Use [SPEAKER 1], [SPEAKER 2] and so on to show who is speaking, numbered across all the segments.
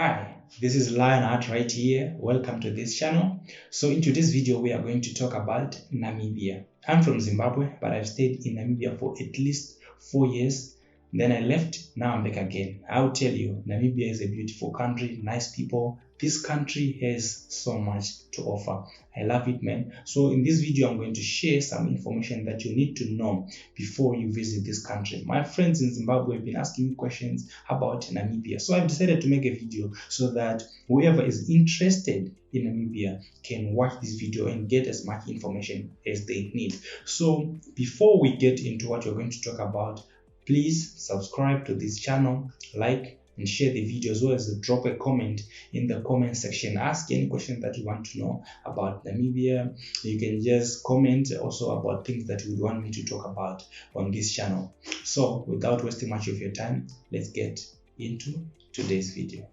[SPEAKER 1] Hi, this is Lionheart right here. Welcome to this channel. So in today's video, we are going to talk about Namibia. I'm from Zimbabwe, but I've stayed in Namibia for at least 4 years. Then I left, now I'm back again. I'll tell you, Namibia is a beautiful country, nice people. This country has so much to offer. I love it, man. So in this video, I'm going to share some information that you need to know before you visit this country. My friends in Zimbabwe have been asking me questions about Namibia. So I've decided to make a video so that whoever is interested in Namibia can watch this video and get as much information as they need. So before we get into what we're going to talk about, please subscribe to this channel, like and share the video, as well as drop a comment in the comment section. Ask any question that you want to know about Namibia. You can just comment also about things that you would want me to talk about on this channel. So without wasting much of your time, let's get into today's video.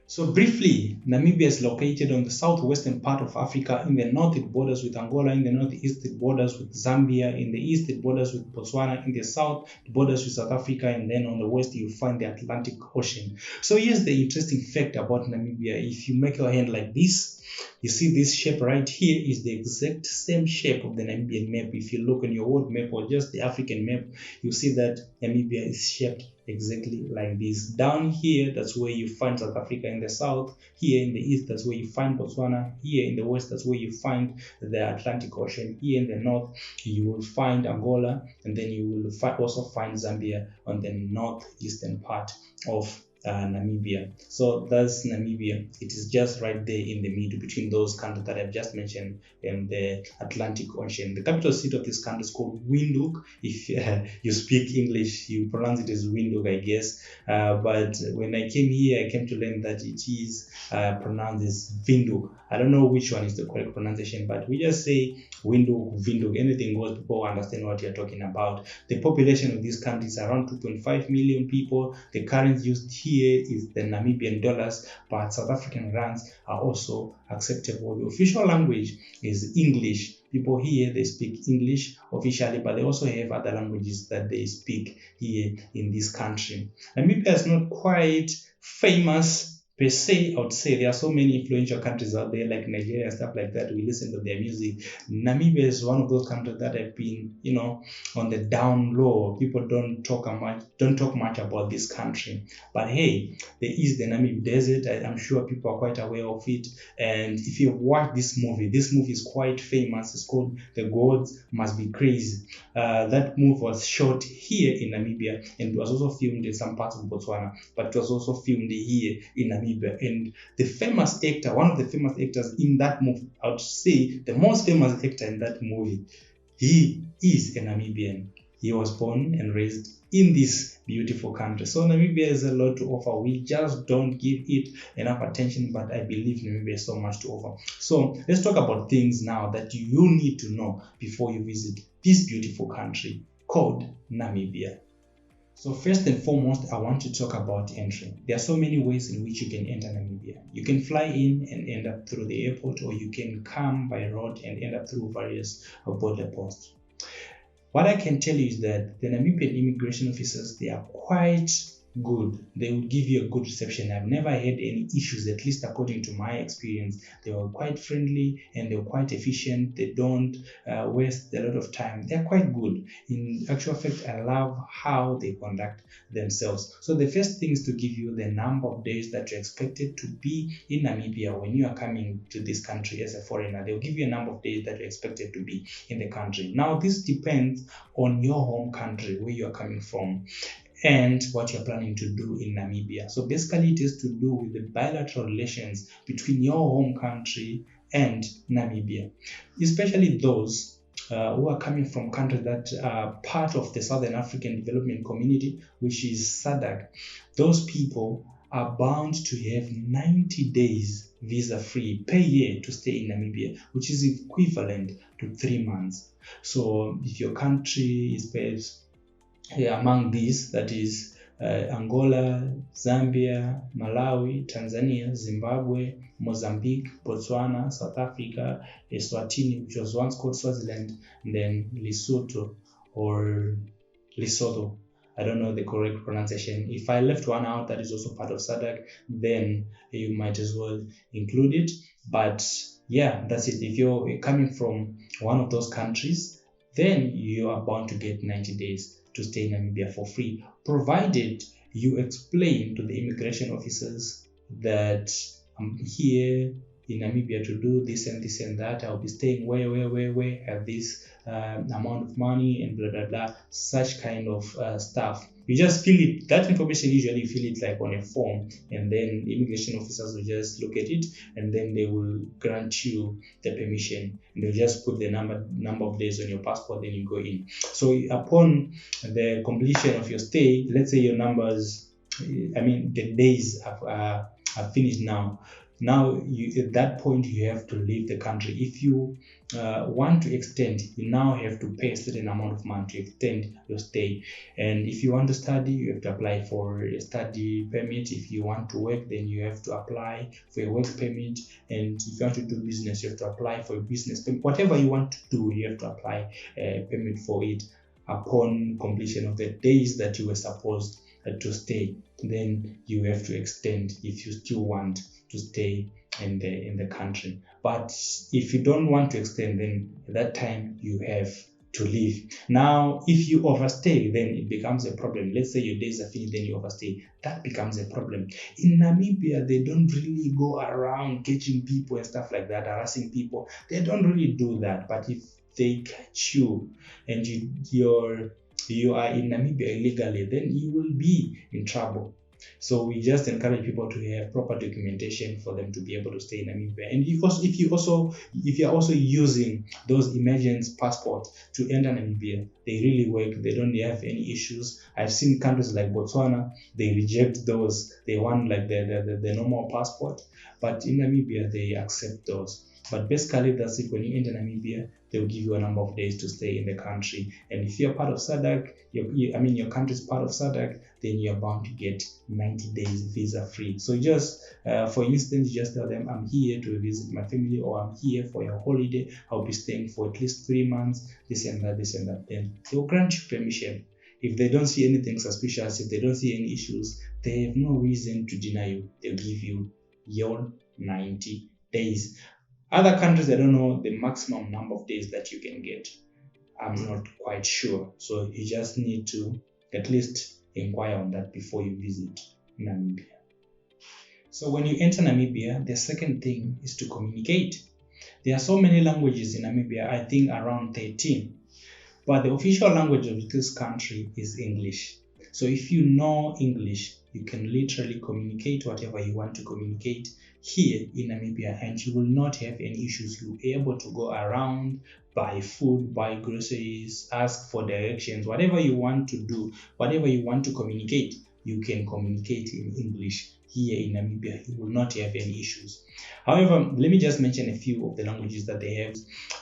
[SPEAKER 1] So briefly, Namibia is located on the southwestern part of Africa. In the north, it borders with Angola. In the northeast, it borders with Zambia. In the east, it borders with Botswana. In the south, it borders with South Africa. And then on the west, you find the Atlantic Ocean. So here's the interesting fact about Namibia. If you make your hand like this, you see this shape right here is the exact same shape of the Namibian map. If you look on your world map or just the African map, you see that Namibia is shaped exactly like this. Down here, that's where you find South Africa in the south. Here in the east, that's where you find Botswana. Here in the west, that's where you find the Atlantic Ocean. Here in the north, you will find Angola, and then you will also find Zambia on the northeastern part of Namibia. So that's Namibia. It is just right there in the middle between those countries that I've just mentioned and the Atlantic Ocean. The capital city of this country is called Windhoek. If you speak English, you pronounce it as Windhoek, I guess. But when I came here, I came to learn that it is pronounced as Windhoek. I don't know which one is the correct pronunciation, but we just say Windhoek. Anything goes, people understand what you're talking about. The population of this country is around 2.5 million people. The currency used here is the Namibian dollars, but South African rands are also acceptable. The official language is English. People here, they speak English officially, but they also have other languages that they speak here in this country. Namibia is not quite famous per se. I would say there are so many influential countries out there like Nigeria and stuff like that. We listen to their music. Namibia is one of those countries that have been, on the down low. People don't talk much about this country. But hey, there is the Namib Desert. I'm sure people are quite aware of it. And if you watch this movie is quite famous. It's called The Gods Must Be Crazy. That movie was shot here in Namibia, and it was also filmed in some parts of Botswana, but it was also filmed here in Namibia. And the famous actor, one of the famous actors in that movie, I would say the most famous actor in that movie, he is a Namibian. He was born and raised in this beautiful country. So Namibia has a lot to offer. We just don't give it enough attention, but I believe Namibia has so much to offer. So let's talk about things now that you need to know before you visit this beautiful country called Namibia. So first and foremost, I want to talk about entry. There are so many ways in which you can enter Namibia. You can fly in and end up through the airport, or you can come by road and end up through various border posts. What I can tell you is that the Namibian immigration officers, they are quite good. They will give you a good reception. I've never had any issues, at least according to my experience. They were quite friendly and they were quite efficient. They don't waste a lot of time. They're quite good. In actual fact, I love how they conduct themselves. So the first thing is to give you the number of days that you're expected to be in Namibia when you are coming to this country as a foreigner. They'll give you a number of days that you're expected to be in the country. Now, this depends on your home country, where you're coming from, and what you're planning to do in Namibia. So basically, it is to do with the bilateral relations between your home country and Namibia, especially those who are coming from countries that are part of the Southern African Development Community, which is SADC. Those people are bound to have 90 days visa-free per year to stay in Namibia, which is equivalent to 3 months. So if your country is based among these, that is Angola, Zambia, Malawi, Tanzania, Zimbabwe, Mozambique, Botswana, South Africa, Eswatini, which was once called Swaziland, and then Lesotho. I don't know the correct pronunciation. If I left one out that is also part of SADC, then you might as well include it. But yeah, that's it. If you're coming from one of those countries, then you are bound to get 90 days to stay in Namibia for free, provided you explain to the immigration officers that I'm here in Namibia to do this and this and that. I'll be staying where, have this amount of money and blah, blah, blah, such kind of stuff. You just fill it, that information usually you fill it like on a form, and then the immigration officers will just look at it, and then they will grant you the permission, and they'll just put the number of days on your passport, then you go in. So upon the completion of your stay, let's say your numbers, the days are finished now. Now, at that point, you have to leave the country. If you want to extend, you now have to pay a certain amount of money to extend your stay. And if you want to study, you have to apply for a study permit. If you want to work, then you have to apply for a work permit. And if you want to do business, you have to apply for a business permit. Whatever you want to do, you have to apply a permit for it upon completion of the days that you were supposed to stay. Then you have to extend if you still want to stay in the country. But if you don't want to extend, then at that time you have to leave. Now, if you overstay, then it becomes a problem. Let's say your days are finished, then you overstay. That becomes a problem. In Namibia, they don't really go around catching people and stuff like that, harassing people. They don't really do that. But if they catch you and you are in Namibia illegally, then you will be in trouble. So we just encourage people to have proper documentation for them to be able to stay in Namibia. And if you're also using those emergency passports to enter Namibia, they really work. They don't have any issues. I've seen countries like Botswana, they reject those. They want like the normal passport, but in Namibia they accept those. But basically, that's it. When you enter Namibia, they will give you a number of days to stay in the country. And if you're part of SADC, your country is part of SADC, then you're bound to get 90 days visa free. So just, for instance, just tell them, I'm here to visit my family, or I'm here for your holiday. I'll be staying for at least 3 months, this and that. Then they'll grant you permission. If they don't see anything suspicious, if they don't see any issues, they have no reason to deny you. They'll give you your 90 days. Other countries, I don't know the maximum number of days that you can get. I'm not quite sure. So you just need to at least inquire on that before you visit Namibia. So when you enter Namibia, the second thing is to communicate. There are so many languages in Namibia, I think around 13. But the official language of this country is English. So if you know English, you can literally communicate whatever you want to communicate here in Namibia, and you will not have any issues. You'll be able to go around, buy food, buy groceries, ask for directions, whatever you want to do, whatever you want to communicate, you can communicate in English here in Namibia. You will not have any issues. However, let me just mention a few of the languages that they have.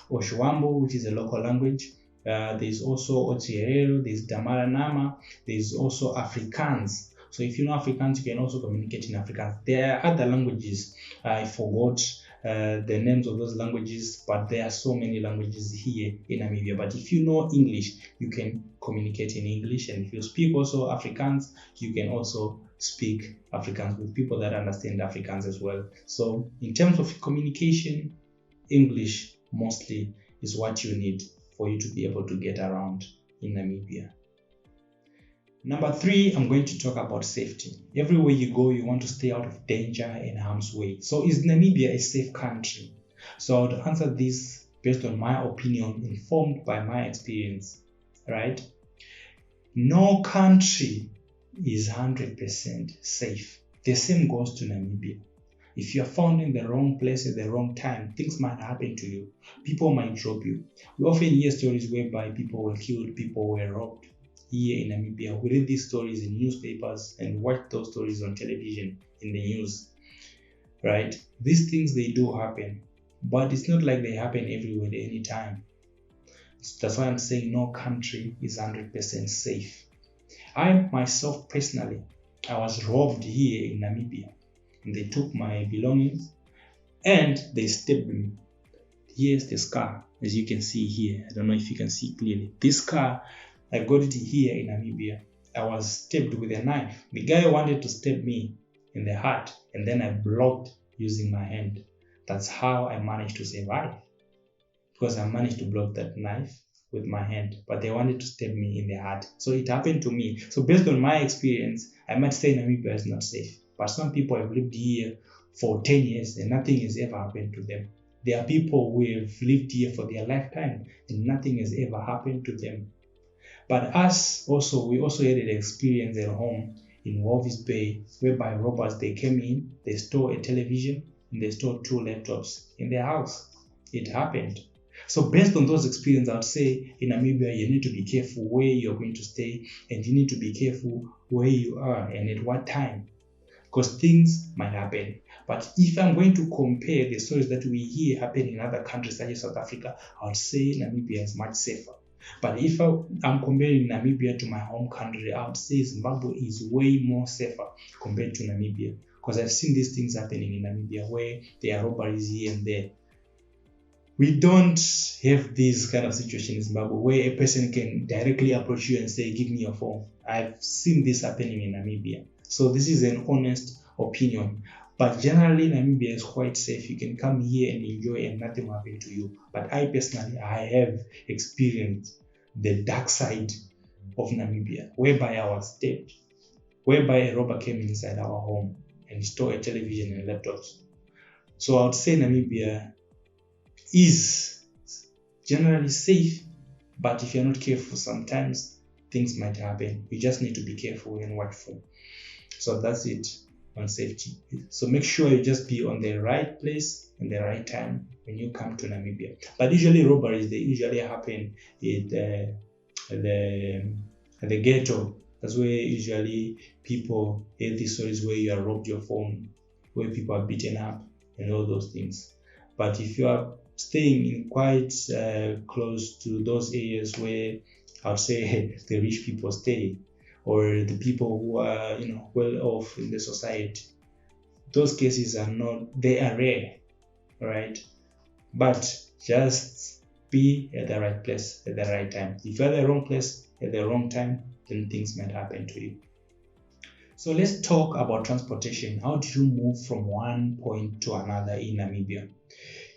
[SPEAKER 1] Oshuambo, which is a local language. There's also Otsierero, there's Damaranama, there's also Afrikaans. So if you know Afrikaans, you can also communicate in Afrikaans. There are other languages. I forgot the names of those languages, but there are so many languages here in Namibia. But if you know English, you can communicate in English. And if you speak also Afrikaans, you can also speak Afrikaans with people that understand Afrikaans as well. So in terms of communication, English mostly is what you need for you to be able to get around in Namibia. Number 3, I'm going to talk about safety. Everywhere you go, you want to stay out of danger and harm's way. So is Namibia a safe country? So I would answer this based on my opinion, informed by my experience, right? No country is 100% safe. The same goes to Namibia. If you're found in the wrong place at the wrong time, things might happen to you. People might drop you. We often hear stories whereby people were killed, people were robbed. Here in Namibia, we read these stories in newspapers and watch those stories on television, in the news, right? These things, they do happen, but it's not like they happen everywhere at any time. That's why I'm saying no country is 100% safe. I myself personally, I was robbed here in Namibia, and they took my belongings and they stabbed me. Here's the scar, as you can see here. I don't know if you can see clearly. This scar, I got it here in Namibia. I was stabbed with a knife. The guy wanted to stab me in the heart, and then I blocked using my hand. That's how I managed to survive, because I managed to block that knife with my hand, but they wanted to stab me in the heart. So it happened to me. So based on my experience, I might say Namibia is not safe. But some people have lived here for 10 years and nothing has ever happened to them. There are people who have lived here for their lifetime and nothing has ever happened to them. But us also, we also had an experience at home in Walvis Bay, whereby robbers, they came in, they stole a television and they stole 2 laptops in their house. It happened. So based on those experiences, I would say in Namibia, you need to be careful where you're going to stay, and you need to be careful where you are and at what time, because things might happen. But if I'm going to compare the stories that we hear happen in other countries such as South Africa, I would say Namibia is much safer. But if I'm comparing Namibia to my home country, I would say Zimbabwe is way more safer compared to Namibia, because I've seen these things happening in Namibia where there are robberies here and there. We don't have this kind of situation in Zimbabwe where a person can directly approach you and say, give me your phone. I've seen this happening in Namibia. So this is an honest opinion. But generally, Namibia is quite safe. You can come here and enjoy and nothing will happen to you. But I personally, I have experienced the dark side of Namibia, whereby I was stabbed, whereby a robber came inside our home and stole a television and laptops. So I would say Namibia is generally safe, but if you're not careful, sometimes things might happen. You just need to be careful and watchful. So that's it on safety. So make sure you just be on the right place and the right time when you come to Namibia. But usually robberies, they usually happen at the ghetto. That's where usually people hear these stories where you are robbed your phone, where people are beaten up and all those things. But if you are staying in quite close to those areas where I would say the rich people stay, or the people who are well off in the society, those cases are rare, right? But just be at the right place at the right time. If you're at the wrong place at the wrong time, then things might happen to you. So let's talk about transportation. How do you move from one point to another in Namibia?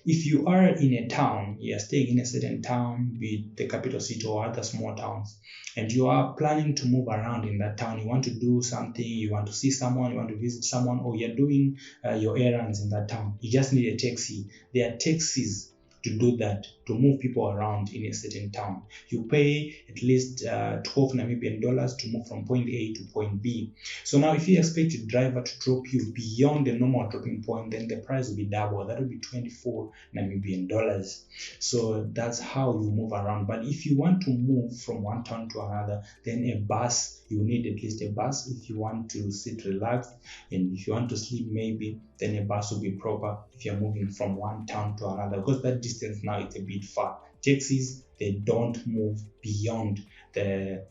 [SPEAKER 1] If you are in a town, you are staying in a certain town, be it the capital city or other small towns, and you are planning to move around in that town, you want to do something, you want to see someone, you want to visit someone, or you're doing your errands in that town, you just need a taxi. There are taxis to do that, to move people around in a certain town. You pay at least 12 Namibian dollars to move from point A to point B. So now if you expect a driver to drop you beyond the normal dropping point, then the price will be double. That will be 24 Namibian dollars. So that's how you move around. But if you want to move from one town to another, then a bus, you need at least a bus if you want to sit relaxed, and if you want to sleep maybe, then a bus will be proper if you're moving from one town to another, because that distance now is a bit far. Taxis, they don't move beyond the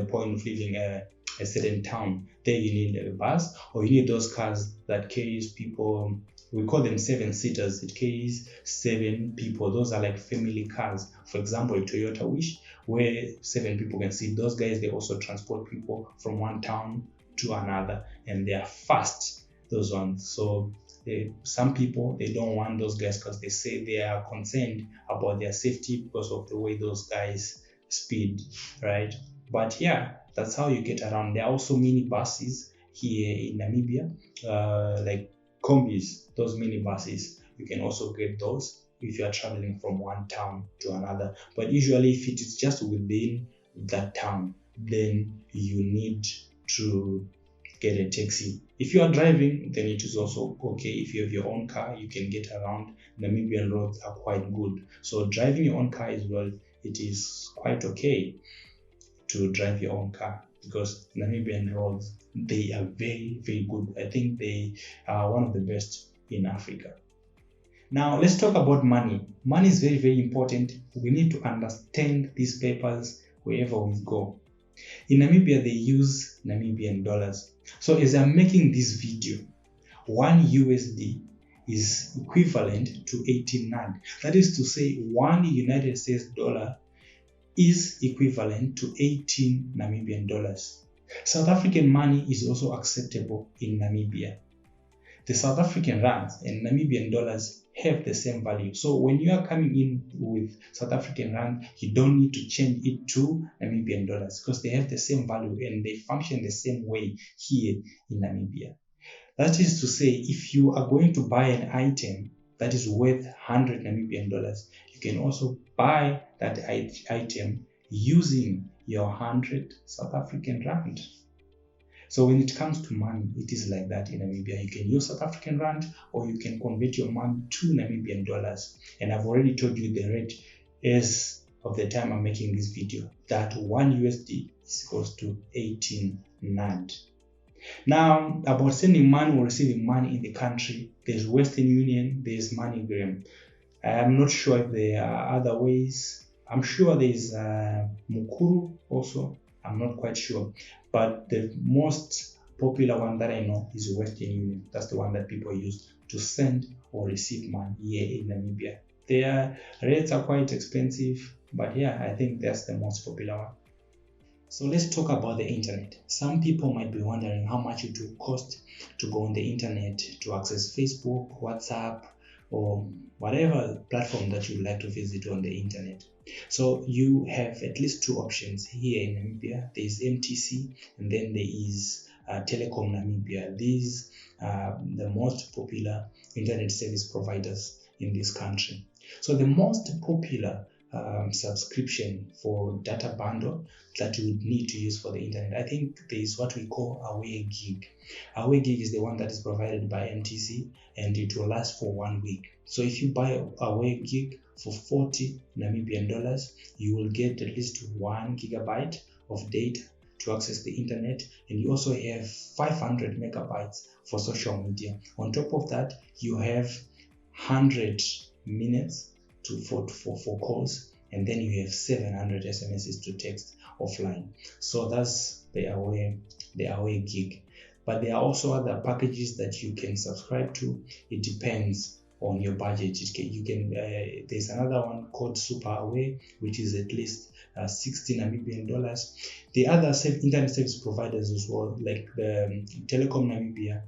[SPEAKER 1] point of leaving a certain town. There you need a bus, or you need those cars that carries people. We call them 7-seaters. It carries 7 people. Those are like family cars. For example, a Toyota Wish, where 7 people can sit. Those guys, they also transport people from one town to another, and they are fast, those ones. So some people, they don't want those guys because they say they are concerned about their safety because of the way those guys speed, right? But yeah, that's how you get around. There are also mini buses here in Namibia, like combis, those mini buses. You can also get those if you are traveling from one town to another. But usually if it is just within that town, then you need to get a taxi. If you are driving, then it is also okay. If you have your own car, you can get around. Namibian roads are quite good. So driving your own car as well, it is quite okay to drive your own car, because Namibian roads, they are very, very good. I think they are one of the best in Africa. Now let's talk about money. Money is very, very important. We need to understand these papers wherever we go. In Namibia, they use Namibian dollars. So as I'm making this video, 1 USD is equivalent to 18 Rand. That is to say, 1 United States dollar is equivalent to 18 Namibian dollars. South African money is also acceptable in Namibia. The South African rands and Namibian dollars have the same value. So when you are coming in with South African rand, you don't need to change it to Namibian dollars because they have the same value and they function the same way here in Namibia. That is to say, if you are going to buy an item that is worth 100 Namibian dollars, you can also buy that item using your 100 South African rand. So when it comes to money, it is like that in Namibia. You can use South African rand or you can convert your money to Namibian dollars. And I've already told you the rate as of the time I'm making this video, that 1 USD is equals to 18 Rand. Now, about sending money or receiving money in the country, there's Western Union, there's MoneyGram. I'm not sure if there are other ways. I'm sure there's Mukuru also. I'm not quite sure. But the most popular one that I know is Western Union. That's the one that people use to send or receive money here in Namibia. Their rates are quite expensive, but yeah, I think that's the most popular one. So let's talk about the internet. Some people might be wondering how much it will cost to go on the internet to access Facebook, WhatsApp, or whatever platform that you like to visit on the internet. So you have at least two options here in Namibia. There is MTC and then there is Telecom Namibia. These are the most popular internet service providers in this country. So the most popular subscription for data bundle that you would need to use for the internet, I think there is what we call Aware Gig. Aware Gig is the one that is provided by MTC and it will last for 1 week. So if you buy Aware Gig for 40 Namibian dollars, you will get at least 1 gigabyte of data to access the internet, and you also have 500 megabytes for social media. On top of that, you have 100 minutes for calls, and then you have 700 SMSs to text offline. So that's the Aware Gig. But there are also other packages that you can subscribe to. It depends on your budget. There's another one called Super Aware, which is at least 60 Namibian dollars. The other internet service providers as well, like the Telecom Namibia,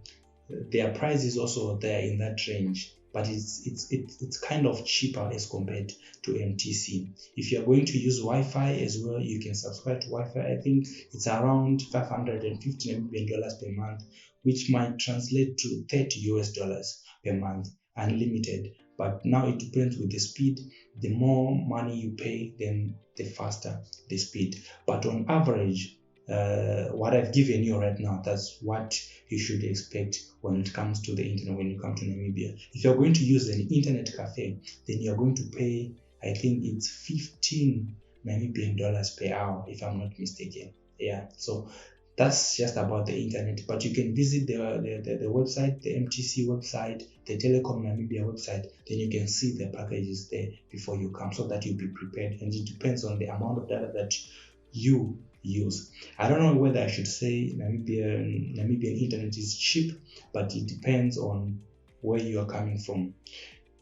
[SPEAKER 1] their price is also there in that range, but it's kind of cheaper as compared to MTC. If you're going to use Wi-Fi as well, you can subscribe to Wi-Fi. I think it's around 550 Namibian dollars per month, which might translate to $30 per month, unlimited. But now it depends with the speed. The more money you pay, then the faster the speed. But on average, what I've given you right now, that's what you should expect when it comes to the internet when you come to Namibia. If you're going to use an internet cafe, then you're going to pay, I think it's 15 Namibian dollars per hour, if I'm not mistaken. Yeah, so that's just about the internet. But you can visit the website, the MTC website, the Telecom Namibia website. Then you can see the packages there before you come, so that you'll be prepared. And it depends on the amount of data that you use. I don't know whether I should say Namibian internet is cheap, but it depends on where you are coming from.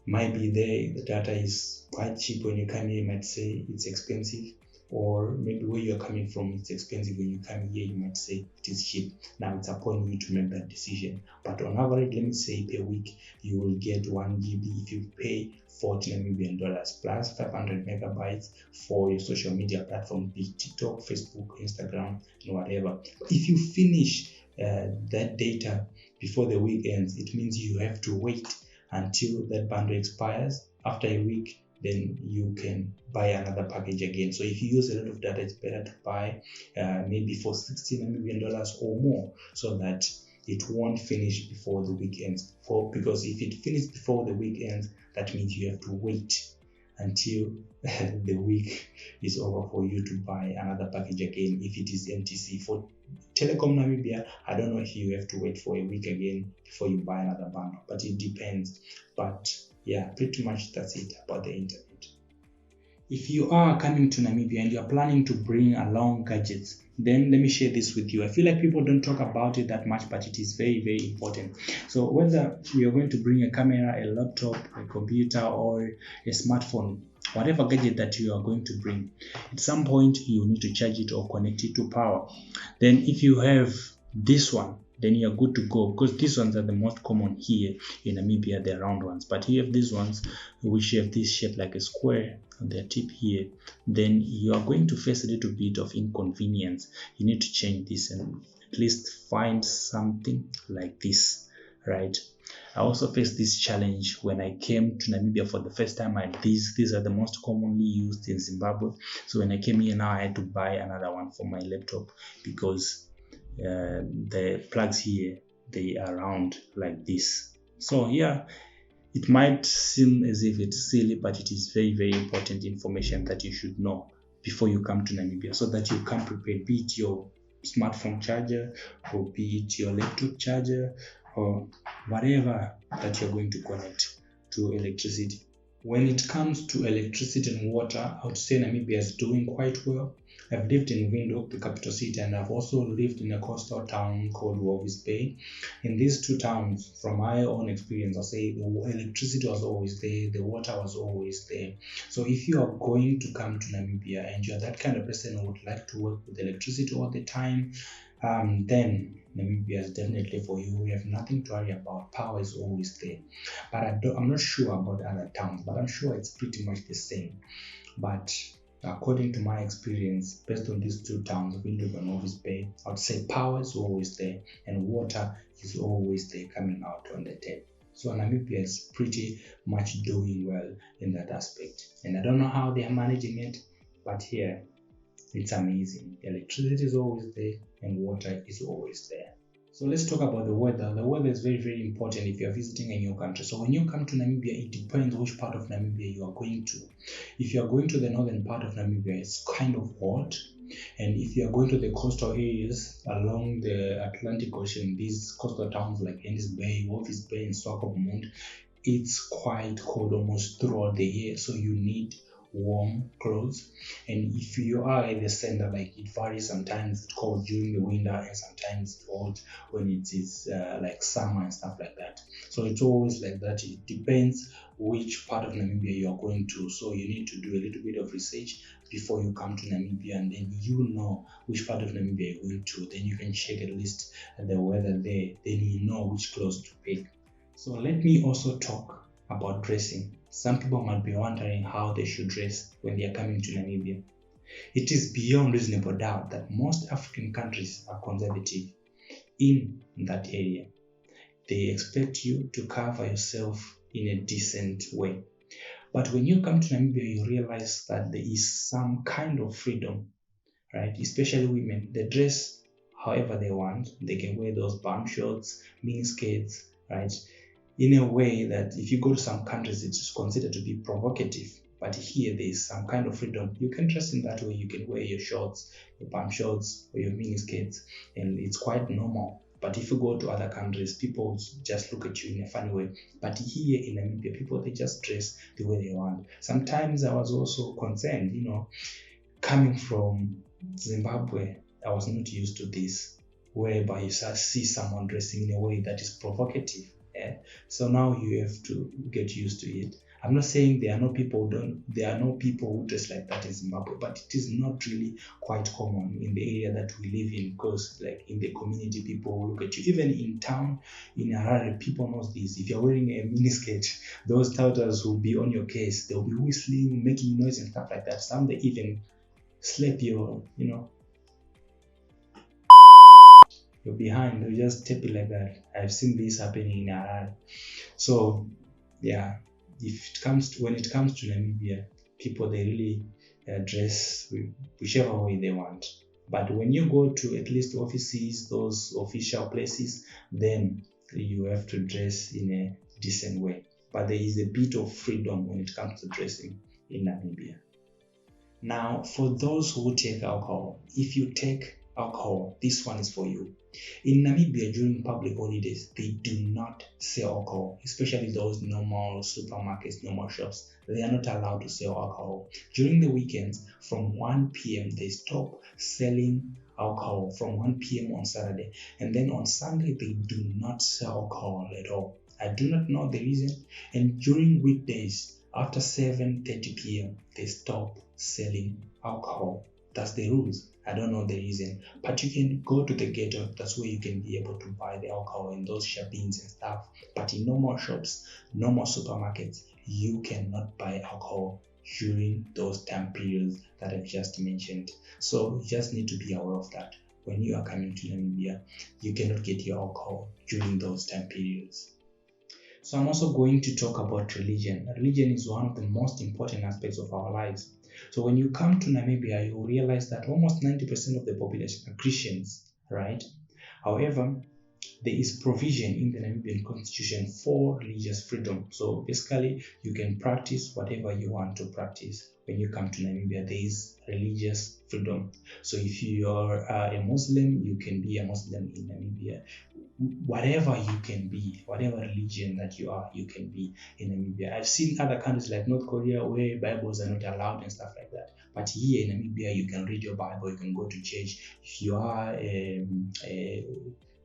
[SPEAKER 1] Might be the data is quite cheap when you come here, you might say it's expensive. Or maybe where you're coming from, it's expensive. When you come here, you might say it is cheap. Now it's upon you to make that decision. But on average, let me say per week, you will get 1 GB if you pay 40 Namibian dollars plus 500 megabytes for your social media platform, be it TikTok, Facebook, Instagram, and whatever. If you finish that data before the week ends, it means you have to wait until that bundle expires. After a week, then you can buy another package again. So if you use a lot of data, it's better to buy maybe for 60 Namibian dollars or more, so that it won't finish before the week ends. Because if it finishes before the week ends, that means you have to wait until the week is over for you to buy another package again. If it is MTC, for Telecom Namibia, I don't know if you have to wait for a week again before you buy another bundle, but it depends. But yeah, pretty much that's it about the internet. If you are coming to Namibia and you are planning to bring along gadgets, then let me share this with you. I feel like people don't talk about it that much, but it is very, very important. So whether you're going to bring a camera, a laptop, a computer, or a smartphone, whatever gadget that you are going to bring, at some point you need to charge it or connect it to power. Then if you have this one, then you're good to go, because these ones are the most common here in Namibia, the round ones. But you have these ones which have this shape like a square on their tip here, then you are going to face a little bit of inconvenience. You need to change this and at least find something like this, right? I also faced this challenge when I came to Namibia for the first time. These are the most commonly used in Zimbabwe. So when I came here now, I had to buy another one for my laptop, because the plugs here, they are round like this. So yeah, it might seem as if it's silly, but it is very, very important information that you should know before you come to Namibia, so that you can prepare, be it your smartphone charger or be it your laptop charger or whatever that you're going to connect to electricity. When it comes to electricity and water, I would say Namibia is doing quite well. I've lived in Windhoek, the capital city, and I've also lived in a coastal town called Walvis Bay. In these two towns, from my own experience, I'll say the electricity was always there, the water was always there. So if you are going to come to Namibia and you're that kind of person who would like to work with electricity all the time, then Namibia is definitely for you. We have nothing to worry about. Power is always there. But I'm not sure about other towns, but I'm sure it's pretty much the same. But according to my experience, based on these two towns, Windhoek and Walvis Bay, I would say power is always there and water is always there coming out on the tap. So Namibia is pretty much doing well in that aspect. And I don't know how they are managing it, but here it's amazing. Electricity is always there and water is always there. So let's talk about the weather. The weather is very, very important if you're visiting a new country. So when you come to Namibia, it depends which part of Namibia you are going to. If you are going to the northern part of Namibia, it's kind of hot. And if you are going to the coastal areas along the Atlantic Ocean, these coastal towns like Ennis Bay, Walvis Bay, and Swakopmund, it's quite cold almost throughout the year. So you need warm clothes. And if you are at the center, like it varies, sometimes it's cold during the winter and sometimes it's hot when it is like summer and stuff like that. So it's always like that. It depends which part of Namibia you are going to. So you need to do a little bit of research before you come to Namibia, and then you know which part of Namibia you're going to. Then you can check at least the weather there, then you know which clothes to pick. So let me also talk about dressing. Some people might be wondering how they should dress when they are coming to Namibia. It is beyond reasonable doubt that most African countries are conservative in that area. They expect you to cover yourself in a decent way. But when you come to Namibia, you realize that there is some kind of freedom, right? Especially women. They dress however they want. They can wear those bum shorts, mini skirts, right? In a way that if you go to some countries, it's considered to be provocative. But here, there is some kind of freedom. You can dress in that way. You can wear your shorts, your bum shorts, or your mini skirts, and it's quite normal. But if you go to other countries, people just look at you in a funny way. But here in Namibia, people, they just dress the way they want. Sometimes I was also concerned, coming from Zimbabwe, I was not used to this, whereby you see someone dressing in a way that is provocative. Yeah. So now you have to get used to it. I'm not saying there are no people who dress like that in Zimbabwe, but it is not really quite common in the area that we live in, because like in the community, people will look at you. Even in town, in Harare, people know this. If you're wearing a miniskirt, those touters will be on your case. They'll be whistling, making noise and stuff like that. Some they even slap your, you're behind, they'll just tap it like that. I've seen this happening in Harare. So yeah, when it comes to Namibia, people, they really dress whichever way they want. But when you go to at least offices, those official places, then you have to dress in a decent way. But there is a bit of freedom when it comes to dressing in Namibia. Now, for those who take alcohol, if you take alcohol, this one is for you. In Namibia, during public holidays, they do not sell alcohol, especially those normal supermarkets, normal shops. They are not allowed to sell alcohol. During the weekends, from 1 p.m., they stop selling alcohol from 1 p.m. on Saturday. And then on Sunday, they do not sell alcohol at all. I do not know the reason. And during weekdays, After 7:30 p.m., they stop selling alcohol. That's the rules. I don't know the reason, but you can go to the ghetto. That's where you can be able to buy the alcohol in those shabins and stuff. But in normal shops, normal supermarkets, you cannot buy alcohol during those time periods that I've just mentioned. So you just need to be aware of that. When you are coming to Namibia, you cannot get your alcohol during those time periods. So I'm also going to talk about religion. Religion is one of the most important aspects of our lives. So when you come to Namibia, you will realize that almost 90% of the population are Christians, right? However, there is provision in the Namibian constitution for religious freedom. So basically, you can practice whatever you want to practice. When you come to Namibia, there is religious freedom. So if you are a Muslim, you can be a Muslim in Namibia. Whatever you can be, whatever religion that you are, you can be in Namibia. I've seen other countries like North Korea where Bibles are not allowed and stuff like that. But here in Namibia, you can read your Bible, you can go to church. If you are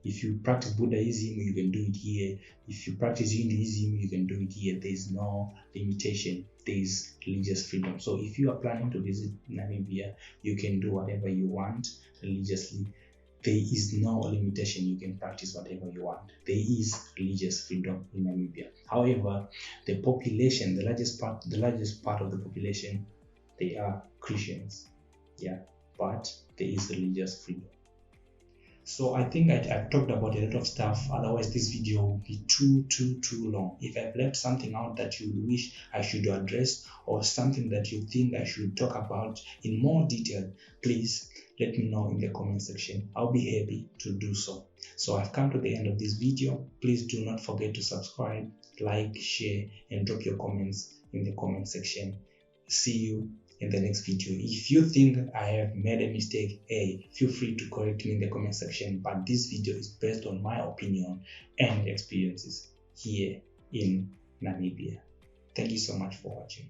[SPEAKER 1] if you practice Buddhism, you can do it here. If you practice Hinduism, you can do it here. There is no limitation. There is religious freedom. So if you are planning to visit Namibia, you can do whatever you want religiously. There is no limitation. You can practice whatever you want. There is religious freedom in Namibia. However, the population, the largest part of the population, they are Christians. Yeah, but there is religious freedom. So I think I've talked about a lot of stuff. Otherwise, this video will be too long. If I've left something out that you wish I should address, or something that you think I should talk about in more detail, please let me know in the comment section. I'll be happy to do so. So I've come to the end of this video. Please do not forget to subscribe, like, share, and drop your comments in the comment section. See you in the next video. If you think I have made a mistake, hey, feel free to correct me in the comment section, but this video is based on my opinion and experiences here in Namibia. Thank you so much for watching.